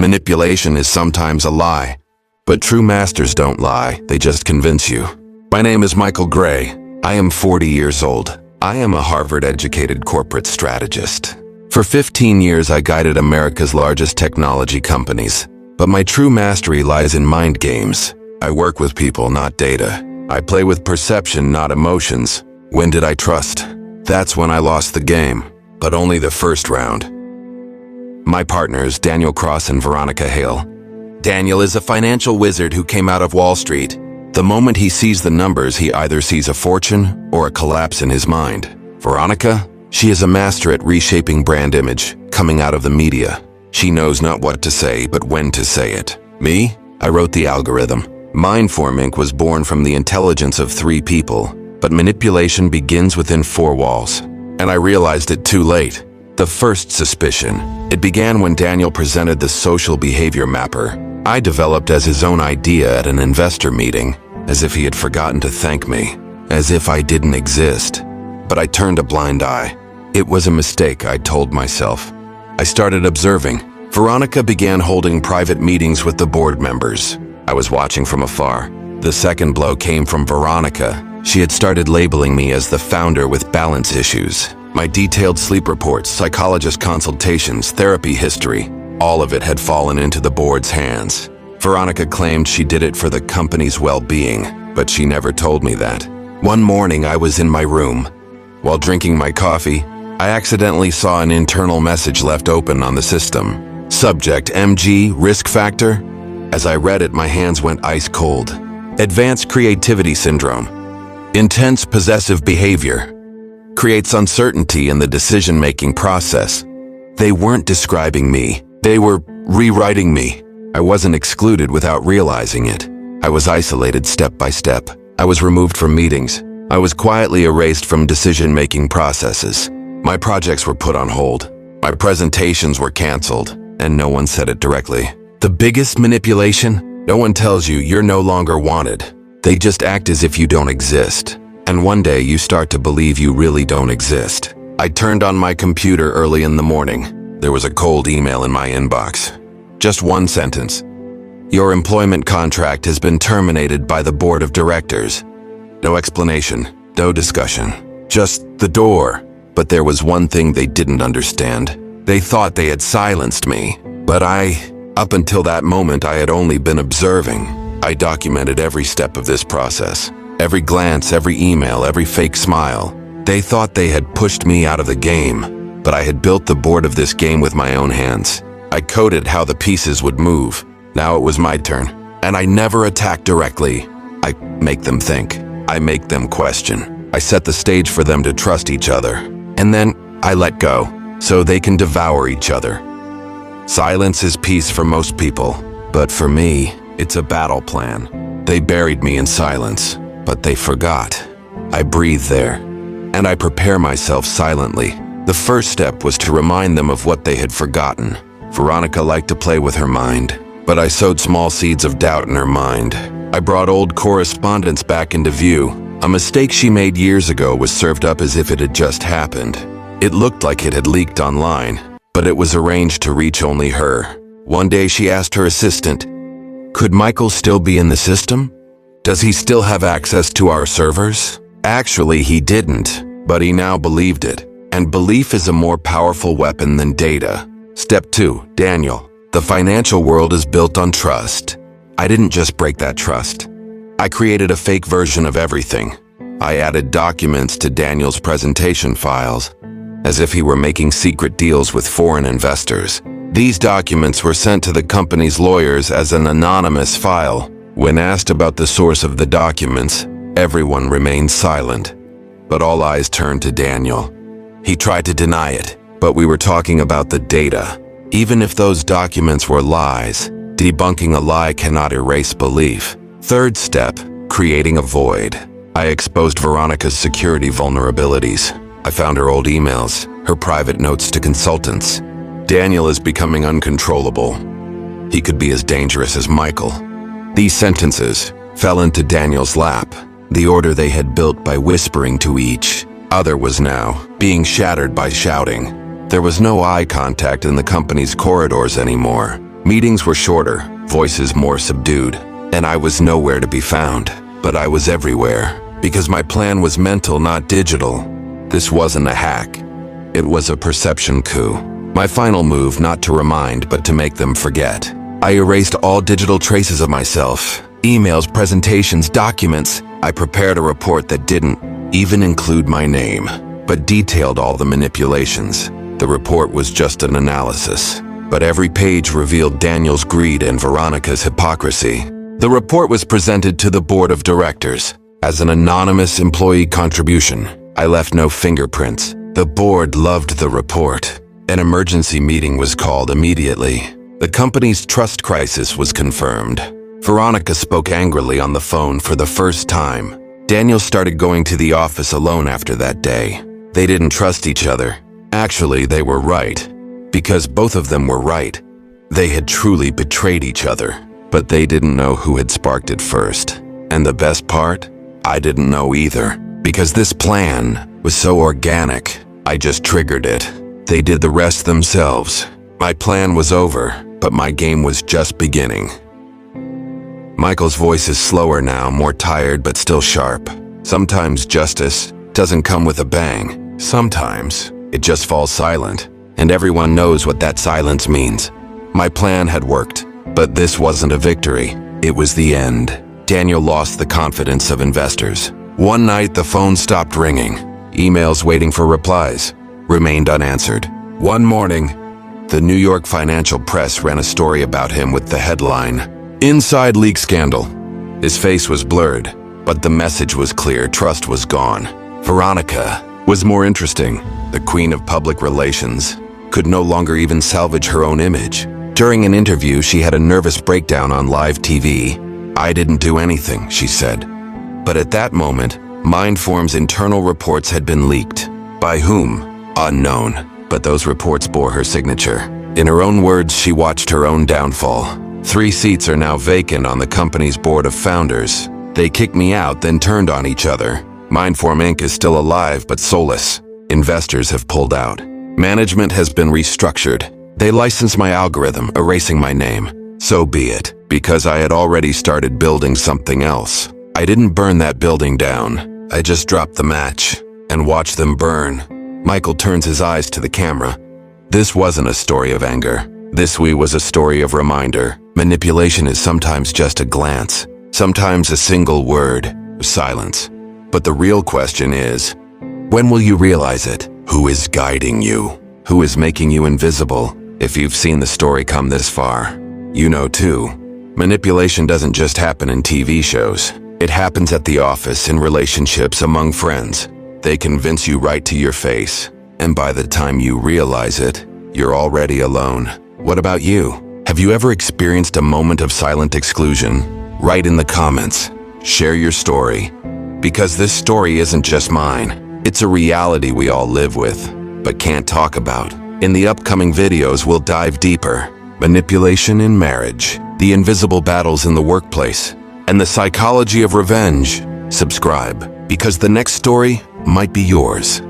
Manipulation is sometimes a lie, but true masters don't lie, they just convince you. My name is Michael Gray. I am 40 years old. I am a Harvard-educated corporate strategist. For 15 years, I guided America's largest technology companies, but my true mastery lies in mind games. I work with people, not data. I play with perception, not emotions. When did I trust? That's when I lost the game, but only the first round. My partners, Daniel and Veronica Hale. Daniel is a financial wizard who came out of Wall Street. The moment he sees the numbers, he either sees a fortune or a collapse in his mind. Veronica, she is a master at reshaping brand image, coming out of the media. She knows not what to say, but when to say it. Me? I wrote the algorithm. Mindform Inc. was born from the intelligence of 3 people, but manipulation begins within 4 walls. And I realized it too late. The first suspicion. It began when Daniel presented the social behavior mapper I developed as his own idea at an investor meeting, as if he had forgotten to thank me, as if I didn't exist. But I turned a blind eye. It was a mistake, I told myself. I started observing. Veronica began holding private meetings with the board members. I was watching from afar. The second blow came from Veronica. She had started labeling me as the founder with balance issues. My detailed sleep reports, psychologist consultations, therapy history, all of it had fallen into the board's hands. Veronica claimed she did it for the company's well-being, but she never told me that. One morning, I was in my room. While drinking my coffee, I accidentally saw an internal message left open on the system. Subject MG, risk factor? As I read it, my hands went ice cold. Advanced creativity syndrome. Intense possessive behavior. Creates uncertainty in the decision-making process. They weren't describing me. They were rewriting me. I wasn't excluded without realizing it. I was isolated step by step. I was removed from meetings. I was quietly erased from decision-making processes. My projects were put on hold. My presentations were canceled, and no one said it directly. The biggest manipulation? No one tells you you're no longer wanted. They just act as if you don't exist. And one day you start to believe you really don't exist. I turned on my computer early in the morning. There was a cold email in my inbox. Just one sentence. Your employment contract has been terminated by the board of directors. No explanation, no discussion. Just the door. But there was one thing they didn't understand. They thought they had silenced me. But up until that moment, I had only been observing. I documented every step of this process. Every glance, every email, every fake smile. They thought they had pushed me out of the game, but I had built the board of this game with my own hands. I coded how the pieces would move. Now it was my turn, and I never attack directly. I make them think. I make them question. I set the stage for them to trust each other, and then I let go, so they can devour each other. Silence is peace for most people, but for me, it's a battle plan. They buried me in silence, but they forgot. I breathe there, and I prepare myself silently. The first step was to remind them of what they had forgotten. Veronica liked to play with her mind, but I sowed small seeds of doubt in her mind. I brought old correspondence back into view. A mistake she made years ago was served up as if it had just happened. It looked like it had leaked online, but it was arranged to reach only her. One day she asked her assistant, "Could Michael still be in the system? Does he still have access to our servers?" Actually, he didn't, but he now believed it. And belief is a more powerful weapon than data. Step 2, Daniel. The financial world is built on trust. I didn't just break that trust. I created a fake version of everything. I added documents to Daniel's presentation files, as if he were making secret deals with foreign investors. These documents were sent to the company's lawyers as an anonymous file. When asked about the source of the documents, everyone remained silent, but all eyes turned to Daniel. He tried to deny it, but we were talking about the data. Even if those documents were lies, debunking a lie cannot erase belief. Third step, creating a void. I exposed Veronica's security vulnerabilities. I found her old emails, her private notes to consultants. Daniel is becoming uncontrollable. He could be as dangerous as Michael. These sentences fell into Daniel's lap. The order they had built by whispering to each other was now being shattered by shouting. There was no eye contact in the company's corridors anymore. Meetings were shorter, voices more subdued, and I was nowhere to be found. But I was everywhere, because my plan was mental, not digital. This wasn't a hack. It was a perception coup. My final move, not to remind, but to make them forget. I erased all digital traces of myself. Emails, presentations, documents. I prepared a report that didn't even include my name, but detailed all the manipulations. The report was just an analysis, but every page revealed Daniel's greed and Veronica's hypocrisy. The report was presented to the board of directors as an anonymous employee contribution. I left no fingerprints. The board loved the report. An emergency meeting was called immediately. The company's trust crisis was confirmed. Veronica spoke angrily on the phone for the first time. Daniel started going to the office alone after that day. They didn't trust each other. Actually, they were right. Because both of them were right. They had truly betrayed each other. But they didn't know who had sparked it first. And the best part? I didn't know either. Because this plan was so organic, I just triggered it. They did the rest themselves. My plan was over, but my game was just beginning. Michael's voice is slower now, more tired but still sharp. Sometimes justice doesn't come with a bang. Sometimes it just falls silent, and everyone knows what that silence means. My plan had worked, but this wasn't a victory. It was the end. Daniel lost the confidence of investors. One night, the phone stopped ringing. Emails waiting for replies remained unanswered. One morning, the New York financial press ran a story about him with the headline, "Inside Leak Scandal." His face was blurred, but the message was clear: trust was gone. Veronica was more interesting. The queen of public relations could no longer even salvage her own image. During an interview, she had a nervous breakdown on live TV. "I didn't do anything," she said. But at that moment, Mindform's internal reports had been leaked. By whom? Unknown. But those reports bore her signature. In her own words, she watched her own downfall. 3 seats are now vacant on the company's board of founders. They kicked me out, then turned on each other. Mindform Inc. is still alive, but soulless. Investors have pulled out. Management has been restructured. They licensed my algorithm, erasing my name. So be it, because I had already started building something else. I didn't burn that building down. I just dropped the match and watched them burn. Michael turns his eyes to the camera. This wasn't a story of anger. This was a story of reminder. Manipulation is sometimes just a glance, sometimes a single word, silence. But the real question is, when will you realize it? Who is guiding you? Who is making you invisible? If you've seen the story come this far, you know too. Manipulation doesn't just happen in TV shows. It happens at the office, in relationships, among friends. They convince you right to your face, and by the time you realize it, you're already alone. What about you? Have you ever experienced a moment of silent exclusion? Write in the comments. Share your story. Because this story isn't just mine. It's a reality we all live with, but can't talk about. In the upcoming videos, we'll dive deeper. Manipulation in marriage, the invisible battles in the workplace, and the psychology of revenge. Subscribe, because the next story might be yours.